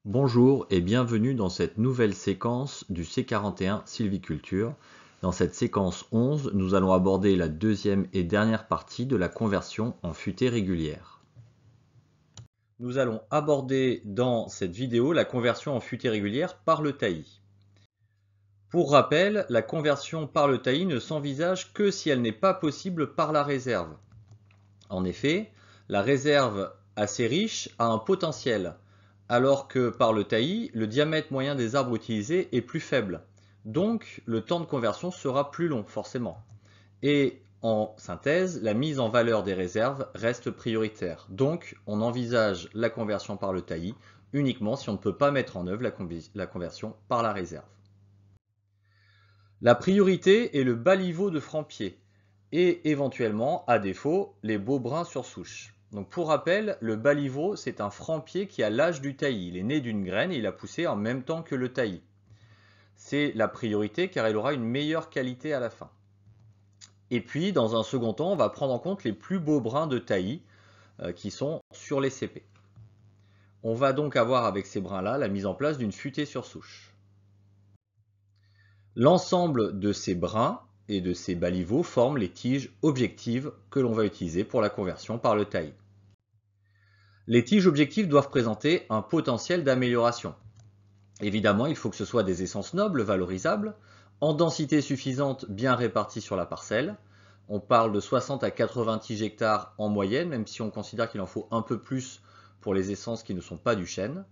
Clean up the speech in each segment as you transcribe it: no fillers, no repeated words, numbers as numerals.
Bonjour et bienvenue dans cette nouvelle séquence du C41 Sylviculture. Dans cette séquence 11, nous allons aborder la deuxième et dernière partie de la conversion en futaies régulières. Nous allons aborder dans cette vidéo la conversion en futaies régulières par le taillis. Pour rappel, la conversion par le taillis ne s'envisage que si elle n'est pas possible par la réserve. En effet, la réserve assez riche a un potentiel, alors que par le taillis, le diamètre moyen des arbres utilisés est plus faible. Donc, le temps de conversion sera plus long, forcément. Et en synthèse, la mise en valeur des réserves reste prioritaire. Donc, on envisage la conversion par le taillis uniquement si on ne peut pas mettre en œuvre la conversion par la réserve. La priorité est le baliveau de franc-pied et éventuellement, à défaut, les beaux brins sur souche. Donc pour rappel, le baliveau, c'est un franc-pied qui a l'âge du taillis. Il est né d'une graine et il a poussé en même temps que le taillis. C'est la priorité car il aura une meilleure qualité à la fin. Et puis, dans un second temps, on va prendre en compte les plus beaux brins de taillis qui sont sur les CP. On va donc avoir avec ces brins-là la mise en place d'une futaie sur souche. L'ensemble de ces brins et de ces baliveaux forment les tiges objectives que l'on va utiliser pour la conversion par le taillis. Les tiges objectives doivent présenter un potentiel d'amélioration. Évidemment, il faut que ce soit des essences nobles, valorisables, en densité suffisante, bien réparties sur la parcelle. On parle de 60 à 80 tiges hectares en moyenne, même si on considère qu'il en faut un peu plus pour les essences qui ne sont pas du chêne.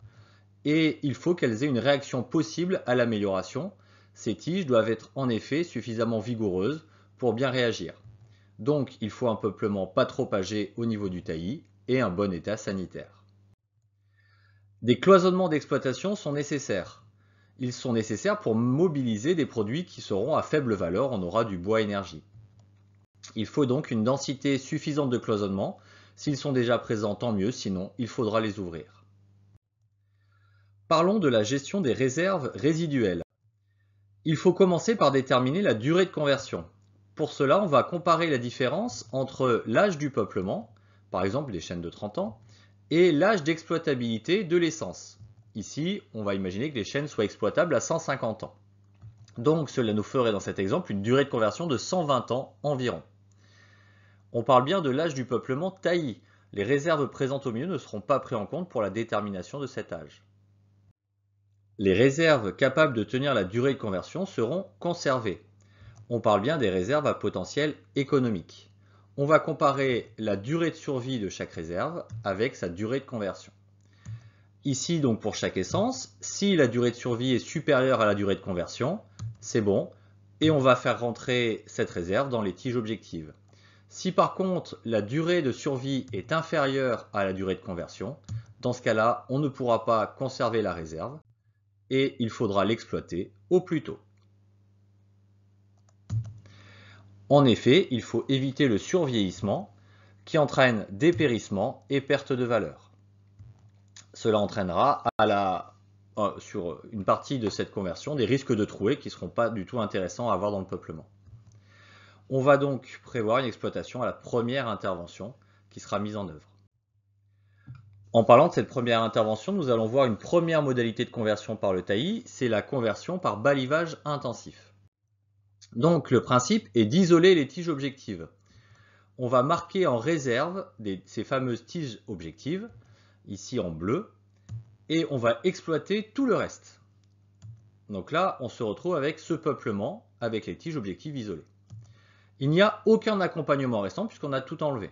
Et il faut qu'elles aient une réaction possible à l'amélioration. Ces tiges doivent être en effet suffisamment vigoureuses pour bien réagir. Donc il faut un peuplement pas trop âgé au niveau du taillis et un bon état sanitaire. Des cloisonnements d'exploitation sont nécessaires. Ils sont nécessaires pour mobiliser des produits qui seront à faible valeur, on aura du bois énergie. Il faut donc une densité suffisante de cloisonnement. S'ils sont déjà présents, tant mieux, sinon il faudra les ouvrir. Parlons de la gestion des réserves résiduelles. Il faut commencer par déterminer la durée de conversion. Pour cela, on va comparer la différence entre l'âge du peuplement, par exemple des chênes de 30 ans, et l'âge d'exploitabilité de l'essence. Ici, on va imaginer que les chênes soient exploitables à 150 ans. Donc cela nous ferait dans cet exemple une durée de conversion de 120 ans environ. On parle bien de l'âge du peuplement taillis. Les réserves présentes au milieu ne seront pas prises en compte pour la détermination de cet âge. Les réserves capables de tenir la durée de conversion seront conservées. On parle bien des réserves à potentiel économique. On va comparer la durée de survie de chaque réserve avec sa durée de conversion. Ici, donc pour chaque essence, si la durée de survie est supérieure à la durée de conversion, c'est bon, et on va faire rentrer cette réserve dans les tiges objectives. Si par contre la durée de survie est inférieure à la durée de conversion, dans ce cas-là, on ne pourra pas conserver la réserve et il faudra l'exploiter au plus tôt. En effet, il faut éviter le survieillissement qui entraîne dépérissement et perte de valeur. Cela entraînera sur une partie de cette conversion des risques de trouée qui ne seront pas du tout intéressants à avoir dans le peuplement. On va donc prévoir une exploitation à la première intervention qui sera mise en œuvre. En parlant de cette première intervention, nous allons voir une première modalité de conversion par le taillis, c'est la conversion par balivage intensif. Donc le principe est d'isoler les tiges objectives. On va marquer en réserve ces fameuses tiges objectives, ici en bleu, et on va exploiter tout le reste. Donc là, on se retrouve avec ce peuplement, avec les tiges objectives isolées. Il n'y a aucun accompagnement restant puisqu'on a tout enlevé.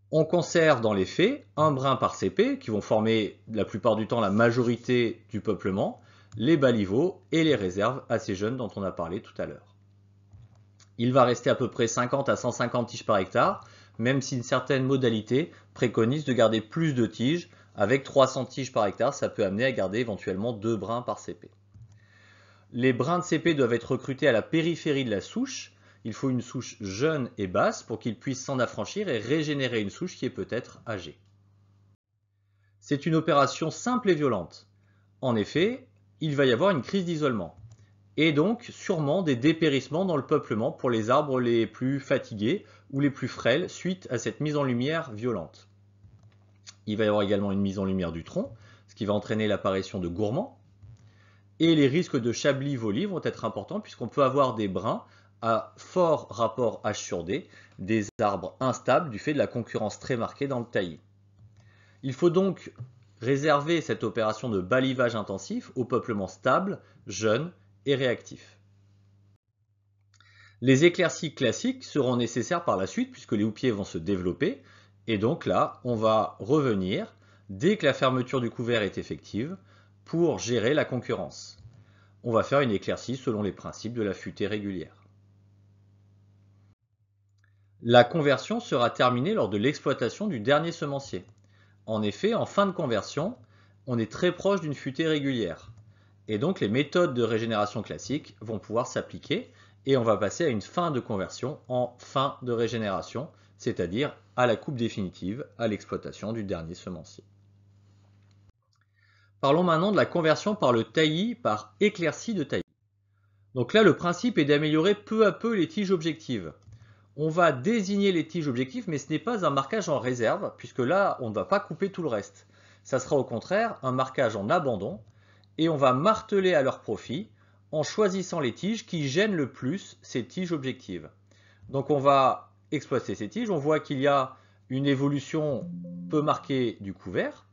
On conserve dans les faits un brin par CP qui vont former la plupart du temps la majorité du peuplement, les baliveaux et les réserves assez jeunes dont on a parlé tout à l'heure. Il va rester à peu près 50 à 150 tiges par hectare, même si une certaine modalité préconise de garder plus de tiges. Avec 300 tiges par hectare, ça peut amener à garder éventuellement 2 brins par CP. Les brins de CP doivent être recrutés à la périphérie de la souche. Il faut une souche jeune et basse pour qu'ils puissent s'en affranchir et régénérer une souche qui est peut-être âgée. C'est une opération simple et violente. En effet, il va y avoir une crise d'isolement et donc sûrement des dépérissements dans le peuplement pour les arbres les plus fatigués ou les plus frêles suite à cette mise en lumière violente. Il va y avoir également une mise en lumière du tronc, ce qui va entraîner l'apparition de gourmands. Et les risques de chablis-volis vont être importants puisqu'on peut avoir des brins à fort rapport H sur D, des arbres instables du fait de la concurrence très marquée dans le taillis. Il faut donc réserver cette opération de balivage intensif au peuplement stable, jeune et réactif. Les éclaircies classiques seront nécessaires par la suite puisque les houppiers vont se développer et donc là on va revenir dès que la fermeture du couvert est effective pour gérer la concurrence. On va faire une éclaircie selon les principes de la futée régulière. La conversion sera terminée lors de l'exploitation du dernier semencier. En effet, en fin de conversion, on est très proche d'une futée régulière. Et donc les méthodes de régénération classiques vont pouvoir s'appliquer et on va passer à une fin de conversion en fin de régénération, c'est-à-dire à la coupe définitive, à l'exploitation du dernier semencier. Parlons maintenant de la conversion par le taillis par éclaircie de taillis. Donc là, le principe est d'améliorer peu à peu les tiges objectives. On va désigner les tiges objectives, mais ce n'est pas un marquage en réserve, puisque là, on ne va pas couper tout le reste. Ça sera au contraire un marquage en abandon, et on va marteler à leur profit en choisissant les tiges qui gênent le plus ces tiges objectives. Donc on va exploiter ces tiges, on voit qu'il y a une évolution peu marquée du couvert,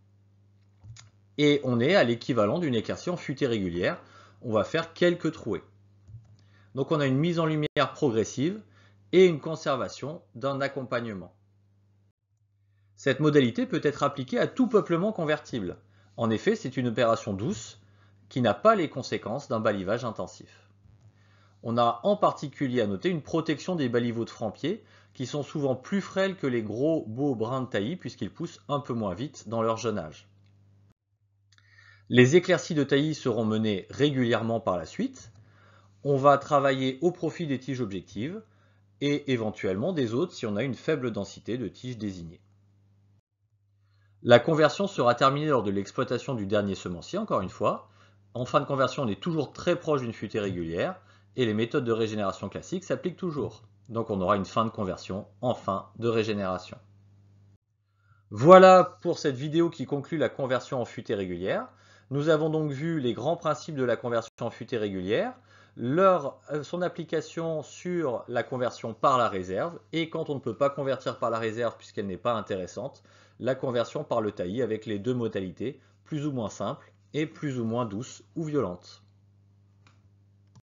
et on est à l'équivalent d'une éclaircie en futée régulière. On va faire quelques trouées. Donc on a une mise en lumière progressive et une conservation d'un accompagnement. Cette modalité peut être appliquée à tout peuplement convertible. En effet, c'est une opération douce qui n'a pas les conséquences d'un balivage intensif. On a en particulier à noter une protection des baliveaux de franc-pied qui sont souvent plus frêles que les gros beaux brins de taillis puisqu'ils poussent un peu moins vite dans leur jeune âge. Les éclaircies de taillis seront menées régulièrement par la suite. On va travailler au profit des tiges objectives et éventuellement des autres si on a une faible densité de tiges désignées. La conversion sera terminée lors de l'exploitation du dernier semencier, encore une fois. En fin de conversion, on est toujours très proche d'une futée régulière et les méthodes de régénération classiques s'appliquent toujours. Donc on aura une fin de conversion en fin de régénération. Voilà pour cette vidéo qui conclut la conversion en futée régulière. Nous avons donc vu les grands principes de la conversion en futée régulière, son application sur la conversion par la réserve, et quand on ne peut pas convertir par la réserve puisqu'elle n'est pas intéressante, la conversion par le taillis avec les deux modalités, plus ou moins simples et plus ou moins douces ou violentes.